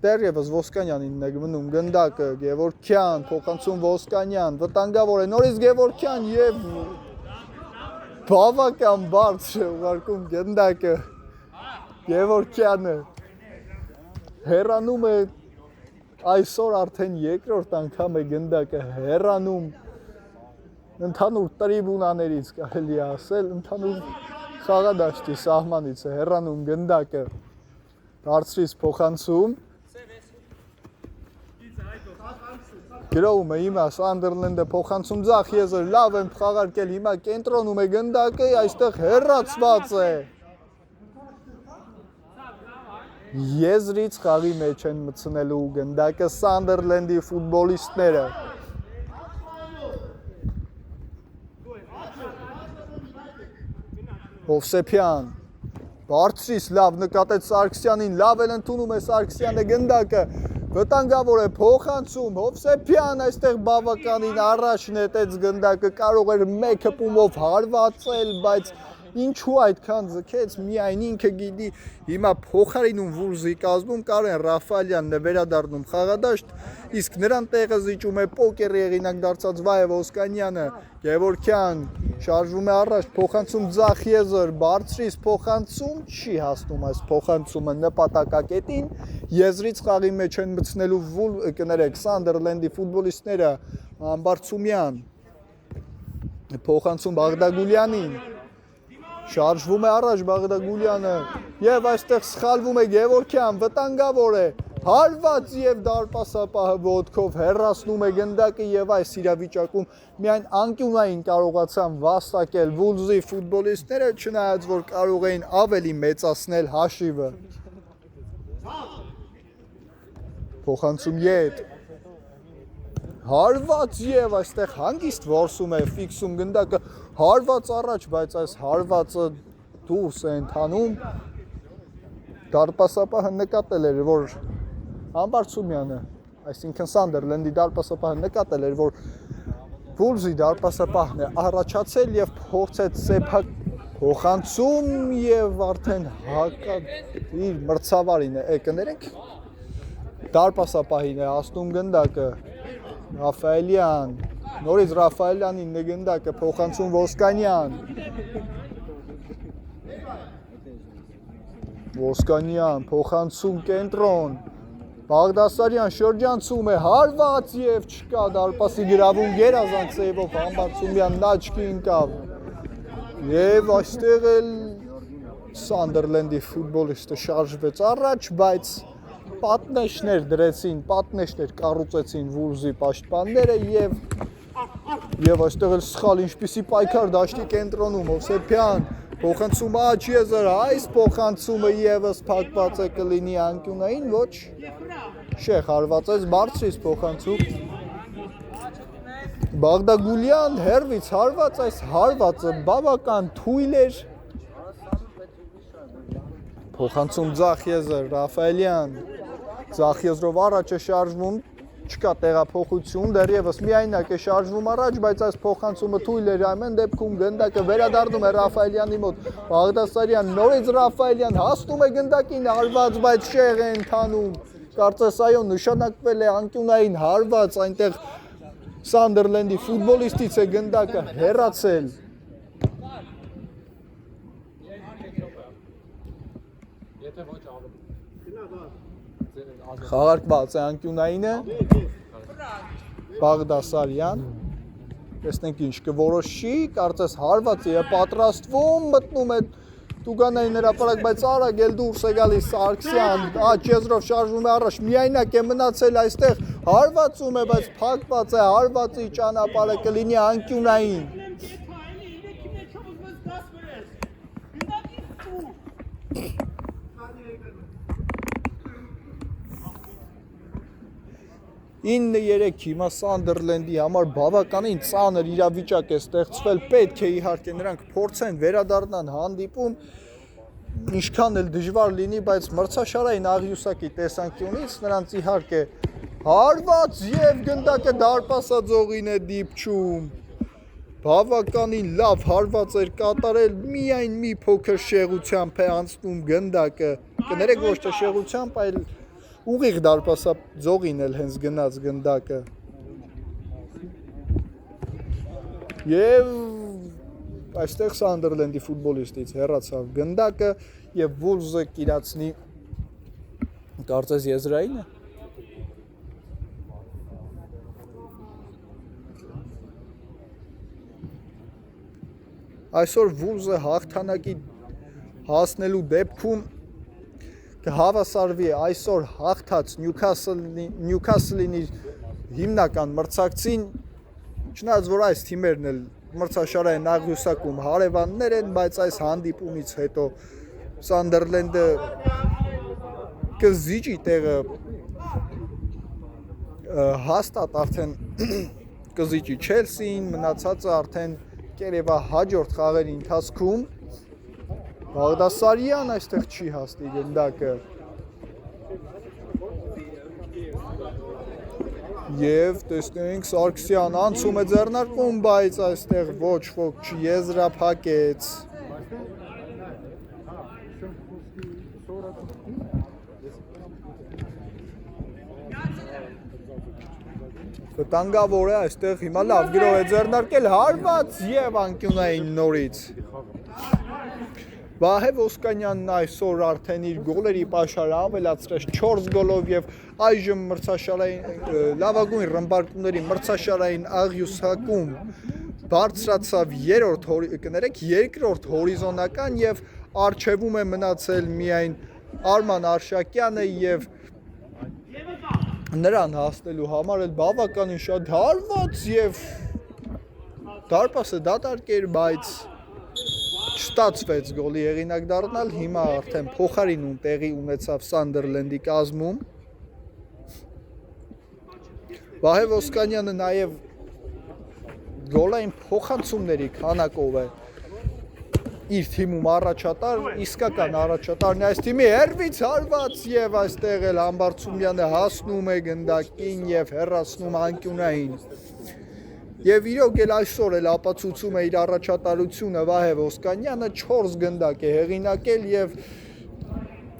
Դեռևս Ոսկանյանին է մնում գնդակը, Գևորգյան, փոխանցում Ոսկանյան, վտանգավոր է, նորից Գևորգյան եւ բավական բարձր է ուղարկում գնդակը, Գևորգյանը հեռանում է, այսօր արդեն երկրորդ անգամ է գնդակը հեռանում, ընդհանուր տրիբունաներից կարելի է ասել, ընդհանուր խաղադաշտի սահմանից է հեռանում գնդակը, դարձրից փոխանցում, գրովում է հիմա Սանդերլենդը փոխանցում ձախ եզր, լավ են խաղարկել, հիմա կենտրոնում է գնդակը, այստեղ հեռացված է։ Եզրից խաղի մեջ են մտցնելու գնդակը Սանդերլենդի ֆուտբոլիստները։ Հովսեփյան, բարձրից լավ նկատեց Սարգսյանին, լավ էլ ընդունում է Սարգսյանը գնդակը, վտանգավոր է փոխանցում, Հովսեփյան այստեղ բավականին առաջ նետեց գնդակը, կարող էր մեկ հպումով հարվածել, բայց ինչու այդքան ձգեց, միայն ինքը գիտի, հիմա փոխարինում Վուլզի կազմում Կարեն Ռաֆալյանն է վերադառնում խաղադաշտ, իսկ նրան տեղը զիջում է պոկերի հեղինակ դարձած Վայե Ոսկանյանը, Գևորգյան շարժվում է առաջ, փոխանցում ձախ եզր, բարձրից փոխանցում, չի հասնում այս փոխանցումը նպատակակետին, եզրից խաղի մեջ են մտցնելու կներեք Սանդերլենդի ֆուտբոլիստները, Ամբարձումյան, փոխանցում Բաղդագուլյանին, շարժվում է առաջ Բաղդագուլյանը եւ այստեղ սխալվում է Գևորգյան, վտանգավոր է, հարված եւ դարպասապահը ոտքով հեռացնում է գնդակը եւ այս իրավիճակում միայն անկյունային կարողացան վաստակել Վուլզի ֆուտբոլիստները, չնայած որ կարող էին ավելի մեծացնել հաշիվը։ Փոխանցում ետ, հարված եւ այստեղ հանգիստ որսում է, ֆիքսում գնդակը, հարված առաջ, բայց այս հարվածը դուրս է ընթանում, դարպասապահը նկատել էր, որ Ամբարձումյանը, այսինքն Սանդերլենդի դարպասապահը նկատել էր, որ Վուլզի դարպասապահն է առաջացել եւ փորձեց սեփակ փոխանցում եւ արդեն իր մրցավարին է, կներեք, դարպասապահին է հասնում գնդակը, Ռաֆայելյան, նորից Ռաֆայելյանին է գնդակը, փոխանցում Ոսկանյան, Ոսկանյան, փոխանցում կենտրոն, Բաղդասարյան շրջանցում է, հարված եւ չկա դարպասի գրավում գերազանց սեյվով Ամբարձումյանն աչքի ընկավ եւ այստեղ էլ Սանդերլենդի ֆուտբոլիստը շարժվեց առաջ, բայց պատնեշներ դրեցին, պատնեշներ կառուցեցին Վուլզի պաշտպանները եւ այստեղ էլ սխալ ինչպիսի պայքար դաշտի կենտրոնում Հովսեփյան փոխանցում աչ եզր, այս փոխանցումը եւս փակված է կլինի անկյունային, ոչ շեխ հարվածեց բարձրից փոխանցում Բաղդագուլյան հերվից հարված, այս հարվածը բավական թույլ էր փոխանցում ձախ եզր Ռաֆայելյան ձախ եզրով առաջ է շարժվում, չկա տեղափոխություն, դեռևս միայնակ է շարժվում առաջ, բայց այս փոխանցումը թույլ էր, ամեն դեպքում գնդակը վերադառնում է Ռաֆայելյանի մոտ, Բաղդասարյան, նորից Ռաֆայելյան հասնում է գնդակին, հարված, բայց շեղ է ընթանում, կարծես այո նշանակվել է անկյունային հարված, այնտեղ Սանդերլենդի ֆուտբոլիստից է գնդակը հեռացել, Խաղարկված է անկյունայինը Բաղդասարյան տեսնենք ինչ կորոշի կարծես հարվածի է պատրաստվում մտնում է Տուգանային հրապարակ բայց արագ էլ դուրս է գալիս Սարգսյան աջ եզրով շարժվում է առաջ միայնակ է մնացել այստեղ հարվածում է բայց փակված է հարվածի ճանապարհը կլինի անկյունային 9-3 հիմա Սանդերլենդի համար բավականին ծանր իրավիճակ է ստեղծվել պետք է իհարկե նրանք փորձեն վերադառնան հանդիպում ինչքան էլ դժվար լինի բայց մրցաշարային աղյուսակի տեսանկյունից նրանց իհարկե հարված եւ գնդակը դարպասաձողին է դիպչում բավականին լավ հարված էր կատարել միայն մի փոքր շեղությամբ է անցնում գնդակը կներեք ոչ թե շեղությամբ այլ ուղիղ դարպասաձողին էլ հենց գնաց գնդակը եւ այստեղ Սանդերլենդի ֆուտբոլիստից հեռացավ գնդակը եւ Վուլզը կիրացնի կարծես եզրայինը այսօր Վուլզը հաղթանակի հասնելու դեպքում կհավասարվի այսօր հաղթած Նյուքասլին իր հիմնական մրցակցին չնայած որ այս թիմերն էլ մրցաշարային աղյուսակում հարևաններ են բայց այս հանդիպումից հետո Սանդերլենդը կզիջի տեղը հաստատ արդեն կզիջի Չելսին մնացածը արդեն կերևա հաջորդ խաղերի ընթացքում Բաղդասարյան այստեղ չի հասնի գնդակը Եվ տեսնենք Սարգսյան անցում է ձեռնարկում, բայց այստեղ ոչ ոք չեզրափակեց Վտանգավոր է այստեղ հիմա լավ գրով է ձեռնարկել հարված եւ անկյունային նորից Վահե Ոսկանյանն այսօր արդեն իր գոլերի պաշարը ավելացրեց 4 գոլով եւ այժմ մրցաշարային լավագույն ռմբարկումների մրցաշարային աղյուսակում բարձրացավ երկրորդ հորիզոնական եւ արժևում է մնացել միայն Արման Արշակյանը եւ նրան հասնելու համար էլ բավականին շատ հարված եւ դարպասը դատարկ էր բայց չստացվեց գոլի հեղինակ դառնալ հիմա արդեն փոխարինում տեղի ունեցավ Սանդերլենդի կազմում Վահե Ոսկանյանը նաև գոլային փոխանցումների քանակով է իր թիմում առաջատար իսկական առաջատարն է այս թիմի հերվից հարված եւ այստեղ էլ Համբարձումյանը հասնում է գնդակին եւ հեռացնում անկյունային Եվ իրոք էլ այսօր էլ ապացուցում է իր առաջատարությունը Վահե Ոսկանյանը 4 գնդակ է հեղինակել եւ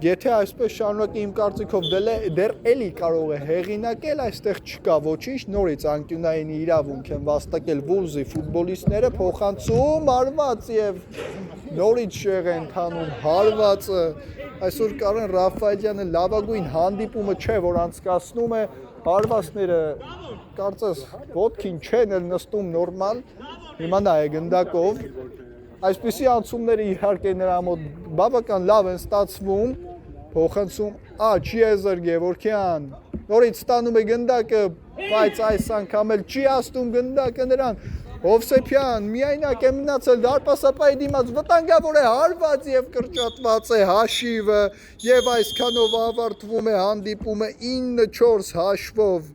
եթե այսպես շարունակի իմ կարծիքով դեռ էլի կարող է հեղինակել այստեղ չկա ոչինչ նորից անկյունայինի իրավունք են վաստակել Վուլզի ֆուտբոլիստները փոխանցում հարված եւ նորից շեղ են քանում հարվածը այսօր Կարեն Ռաֆայելյանը լավագույն հանդիպումը չէ որ անցկացնում է հարվածները կարծես ոտքին չեն էլ նստում նորմալ հիմա նա է գնդակով այսպիսի անցումները իհարկե նրա մոտ բավական լավ են ստացվում փոխանցում աջ Եզր Գևորգյան նորից ստանում է գնդակը բայց այս անգամ էլ չի հասնում գնդակը նրան Հովսեփյան միայնակ է մնացել դարպասապայի դիմաց վտանգավոր է հարված եւ կրճատված է հաշիվը եւ այսքանով ավարտվում է հանդիպումը 9-4 հաշվով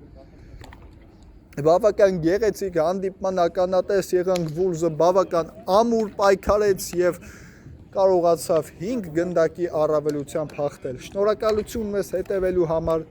Բավական գեղեցիկ հանդիպման ականատես եղանք Վուլզը բավական ամուր պայքարեց եւ կարողացավ 5 գնդակի առավելությամբ հաղթել։ Շնորհակալություն մեզ հետևելու համար